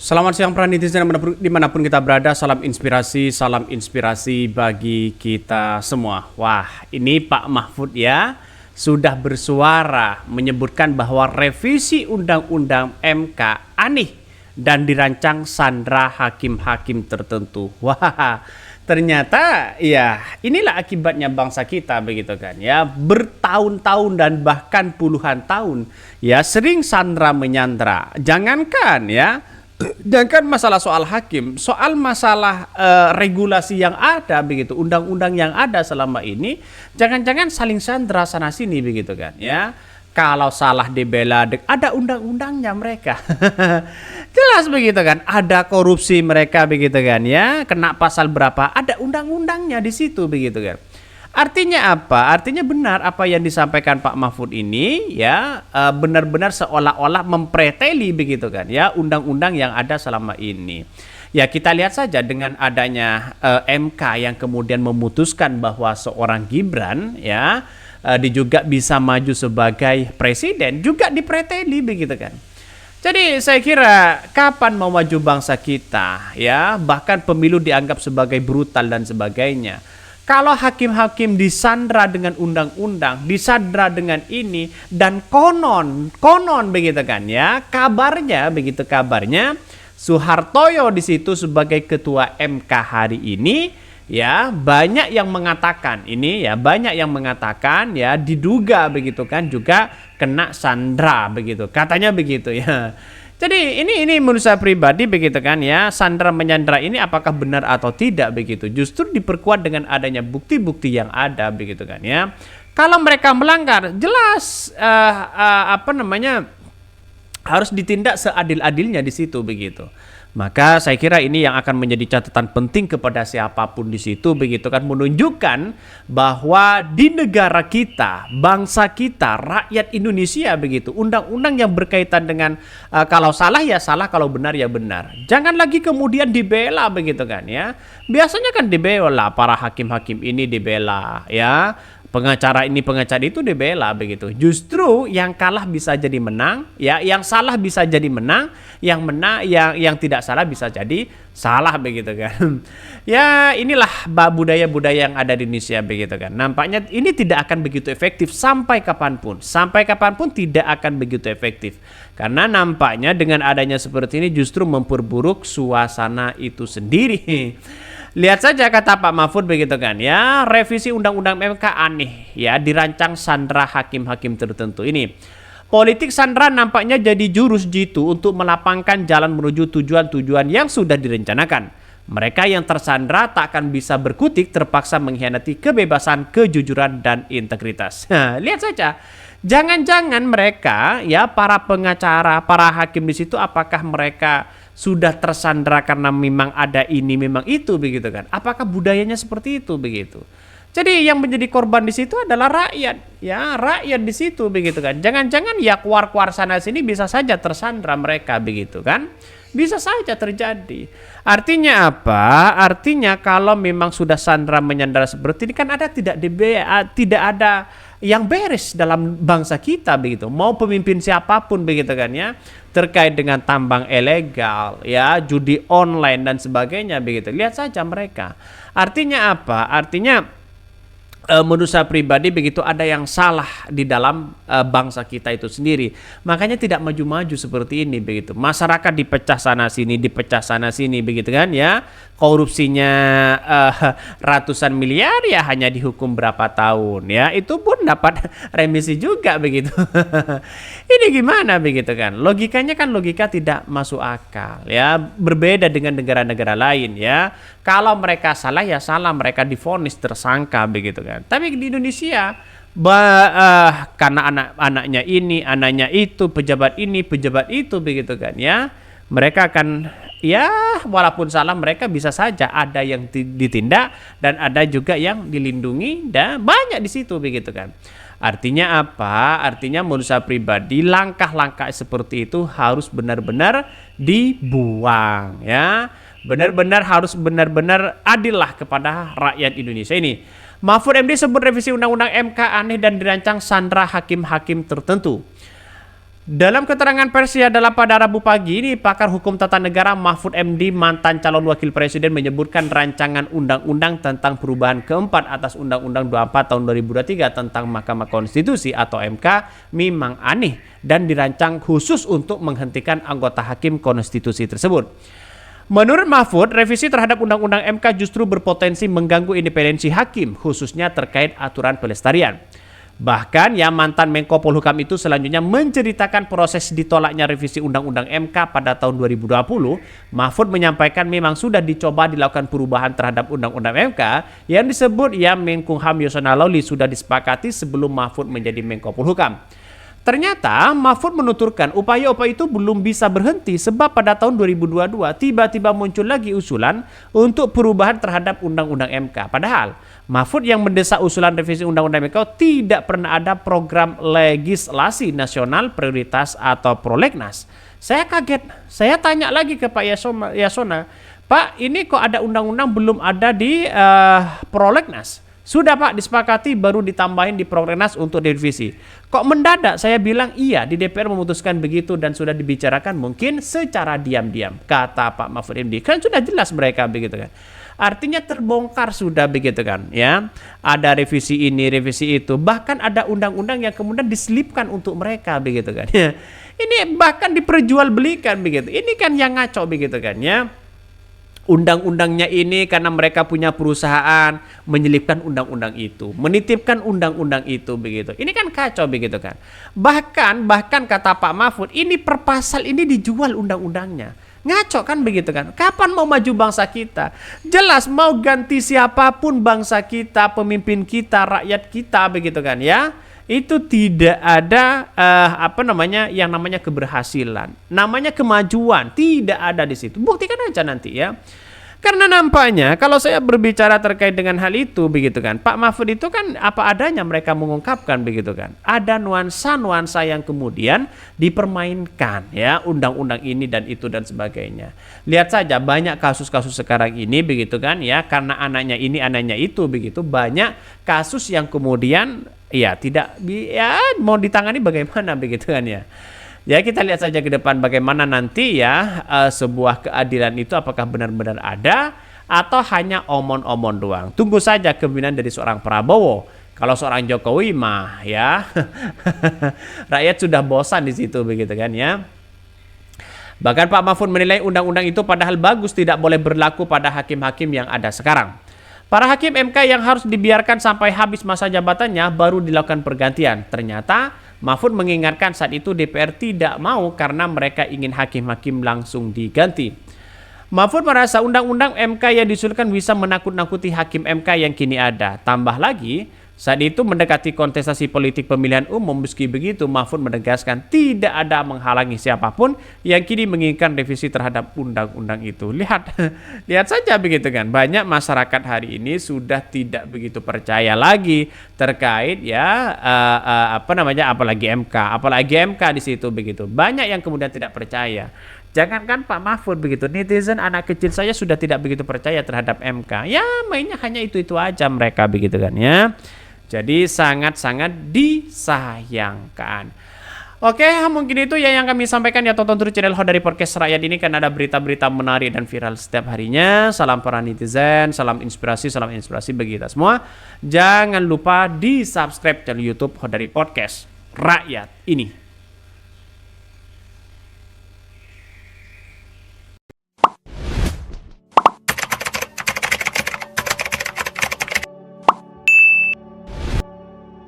Selamat siang para netizen dimanapun kita berada, salam inspirasi bagi kita semua. Wah, ini Pak Mahfud ya sudah bersuara menyebutkan bahwa revisi Undang-Undang MK aneh dan dirancang sandera hakim-hakim tertentu. Wah, ternyata ya inilah akibatnya bangsa kita begitu kan ya, bertahun-tahun dan bahkan puluhan tahun ya sering sandera menyandera. Jangankan ya, dan kan masalah soal hakim, soal masalah regulasi yang ada begitu, undang-undang yang ada selama ini, jangan-jangan saling sandera sana sini begitu kan ya. Kalau salah dibela, ada undang-undangnya mereka. Jelas begitu kan, ada korupsi mereka begitu kan ya, kena pasal berapa, ada undang-undangnya di situ begitu kan. Artinya apa? Artinya benar apa yang disampaikan Pak Mahfud ini ya, benar-benar seolah-olah mempreteli begitu kan ya undang-undang yang ada selama ini. Ya kita lihat saja dengan adanya MK yang kemudian memutuskan bahwa seorang Gibran ya juga bisa maju sebagai presiden, juga dipreteli begitu kan. Jadi saya kira kapan mau maju bangsa kita ya, bahkan pemilu dianggap sebagai brutal dan sebagainya. Kalau hakim-hakim disandra dengan undang-undang, disandra dengan ini, dan konon begitu kan ya, kabarnya begitu kabarnya, Soehartoyo di situ sebagai ketua MK hari ini, ya banyak yang mengatakan ini ya, banyak yang mengatakan ya diduga begitu kan juga kena sandra begitu, katanya begitu ya. Jadi ini menurut saya pribadi begitu kan ya, sandera menyandera ini apakah benar atau tidak begitu. Justru diperkuat dengan adanya bukti-bukti yang ada begitu kan ya. Kalau mereka melanggar jelas harus ditindak seadil-adilnya di situ begitu. Maka saya kira ini yang akan menjadi catatan penting kepada siapapun di situ begitu kan, menunjukkan bahwa di negara kita, bangsa kita, rakyat Indonesia begitu, undang-undang yang berkaitan dengan kalau salah ya salah, kalau benar ya benar. Jangan lagi kemudian dibela begitu kan ya. Biasanya kan dibela, para hakim-hakim ini dibela ya. Pengacara ini pengacara itu dibela begitu. Justru yang kalah bisa jadi menang, ya, yang salah bisa jadi menang, yang menang yang tidak salah bisa jadi salah begitu kan. Ya, inilah budaya-budaya yang ada di Indonesia begitu kan. Nampaknya ini tidak akan begitu efektif sampai kapanpun. Sampai kapanpun tidak akan begitu efektif. Karena nampaknya dengan adanya seperti ini justru memperburuk suasana itu sendiri. Lihat saja kata Pak Mahfud begitu kan ya, revisi Undang-Undang MK aneh ya, dirancang sandera hakim-hakim tertentu ini. Politik sandera nampaknya jadi jurus jitu untuk melapangkan jalan menuju tujuan-tujuan yang sudah direncanakan. Mereka yang tersandera tak akan bisa berkutik, terpaksa mengkhianati kebebasan, kejujuran, dan integritas. Nah, lihat saja. Jangan-jangan mereka ya, para pengacara, para hakim di situ, apakah mereka sudah tersandera karena memang ada ini, memang itu begitu kan? Apakah budayanya seperti itu begitu? Jadi yang menjadi korban di situ adalah rakyat, ya rakyat di situ begitu kan? Jangan-jangan ya keluar-keluar sana sini bisa saja tersandera mereka begitu kan? Bisa saja terjadi. Artinya apa? Artinya kalau memang sudah sandera menyandera seperti ini kan tidak ada yang beres dalam bangsa kita begitu. Mau pemimpin siapapun begitu kan ya, terkait dengan tambang ilegal, ya judi online dan sebagainya begitu. Lihat saja mereka. Artinya apa? Artinya menurut saya pribadi begitu ada yang salah di dalam bangsa kita itu sendiri. Makanya tidak maju-maju seperti ini begitu. Masyarakat dipecah sana sini begitu kan ya. Korupsinya ratusan miliar ya hanya dihukum berapa tahun ya. Itu pun dapat remisi juga begitu. Ini gimana begitu kan? Logikanya kan logika tidak masuk akal ya. Berbeda dengan negara-negara lain ya. Kalau mereka salah ya salah, mereka divonis tersangka begitu kan. Tapi di Indonesia karena anak-anaknya ini, anaknya itu, pejabat ini, pejabat itu begitu kan ya. Mereka akan ya walaupun salah mereka bisa saja ada yang ditindak dan ada juga yang dilindungi dan banyak di situ begitu kan. Artinya apa? Artinya menurut saya pribadi langkah-langkah seperti itu harus benar-benar dibuang ya. Benar-benar harus benar-benar adillah kepada rakyat Indonesia ini. Mahfud MD sebut revisi Undang-Undang MK aneh dan dirancang sandera hakim-hakim tertentu. Dalam keterangan pers adalah pada Rabu pagi ini, pakar hukum tata negara Mahfud MD, mantan calon wakil presiden, menyebutkan rancangan undang-undang tentang perubahan keempat atas Undang-Undang 24 tahun 2023 tentang Mahkamah Konstitusi atau MK memang aneh dan dirancang khusus untuk menghentikan anggota hakim konstitusi tersebut. Menurut Mahfud, revisi terhadap Undang-Undang MK justru berpotensi mengganggu independensi hakim, khususnya terkait aturan pelestarian. Bahkan mantan Menko Polhukam itu selanjutnya menceritakan proses ditolaknya revisi Undang-Undang MK pada tahun 2020. Mahfud menyampaikan memang sudah dicoba dilakukan perubahan terhadap Undang-Undang MK yang disebut Menkumham Yasona Lawli sudah disepakati sebelum Mahfud menjadi Menko Polhukam. Ternyata Mahfud menuturkan upaya-upaya itu belum bisa berhenti sebab pada tahun 2022 tiba-tiba muncul lagi usulan untuk perubahan terhadap Undang-Undang MK. Padahal Mahfud yang mendesak usulan revisi Undang-Undang MK tidak pernah ada program legislasi nasional prioritas atau prolegnas. Saya kaget, saya tanya lagi ke Pak Yasona, Pak, ini kok ada undang-undang belum ada di prolegnas? Sudah Pak, disepakati baru ditambahin di prolegnas untuk direvisi. Kok mendadak? Saya bilang iya, di DPR memutuskan begitu dan sudah dibicarakan mungkin secara diam-diam, kata Pak Mahfud MD. Kan sudah jelas mereka begitu kan. Artinya terbongkar sudah begitu kan ya. Ada revisi ini, revisi itu, bahkan ada undang-undang yang kemudian diselipkan untuk mereka begitu kan. Ini bahkan diperjualbelikan begitu. Ini kan yang ngaco begitu kan ya. Undang-undangnya ini karena mereka punya perusahaan menyelipkan undang-undang itu, menitipkan undang-undang itu begitu. Ini kan kacau begitu kan. Bahkan kata Pak Mahfud, ini per pasal ini dijual undang-undangnya. Ngaco kan begitu kan. Kapan mau maju bangsa kita? Jelas mau ganti siapapun bangsa kita, pemimpin kita, rakyat kita begitu kan ya. Itu tidak ada yang namanya keberhasilan, namanya kemajuan tidak ada di situ. Buktikan aja nanti ya. Karena nampaknya kalau saya berbicara terkait dengan hal itu begitu kan, Pak Mahfud itu kan apa adanya mereka mengungkapkan begitu kan. Ada nuansa-nuansa yang kemudian dipermainkan ya, undang-undang ini dan itu dan sebagainya. Lihat saja banyak kasus-kasus sekarang ini begitu kan ya, karena anaknya ini anaknya itu begitu, banyak kasus yang kemudian tidak mau ditangani bagaimana begitu kan ya. Ya kita lihat saja ke depan bagaimana nanti ya sebuah keadilan itu apakah benar-benar ada atau hanya omon-omon doang. Tunggu saja kepemimpinan dari seorang Prabowo. Kalau seorang Jokowi mah ya rakyat sudah bosan di situ begitu kan ya. Bahkan Pak Mahfud menilai undang-undang itu padahal bagus tidak boleh berlaku pada hakim-hakim yang ada sekarang. Para hakim MK yang harus dibiarkan sampai habis masa jabatannya baru dilakukan pergantian. Ternyata Mahfud mengingatkan saat itu DPR tidak mau karena mereka ingin hakim-hakim langsung diganti. Mahfud merasa undang-undang MK yang diusulkan bisa menakut-nakuti hakim MK yang kini ada. Tambah lagi, saat itu mendekati kontestasi politik pemilihan umum, meski begitu Mahfud menegaskan tidak ada menghalangi siapapun yang kini menginginkan revisi terhadap undang-undang itu. Lihat saja begitu kan, banyak masyarakat hari ini sudah tidak begitu percaya lagi terkait apalagi MK di situ begitu. Banyak yang kemudian tidak percaya. Jangankan Pak Mahfud begitu, netizen anak kecil saya sudah tidak begitu percaya terhadap MK. Ya mainnya hanya itu-itu aja mereka begitu kan ya. Jadi sangat-sangat disayangkan. Oke, mungkin itu yang kami sampaikan ya. Tonton terus channel Hodari Podcast Rakyat ini kan ada berita-berita menarik dan viral setiap harinya. Salam para netizen, salam inspirasi bagi kita semua. Jangan lupa di subscribe channel YouTube Hodari Podcast Rakyat ini.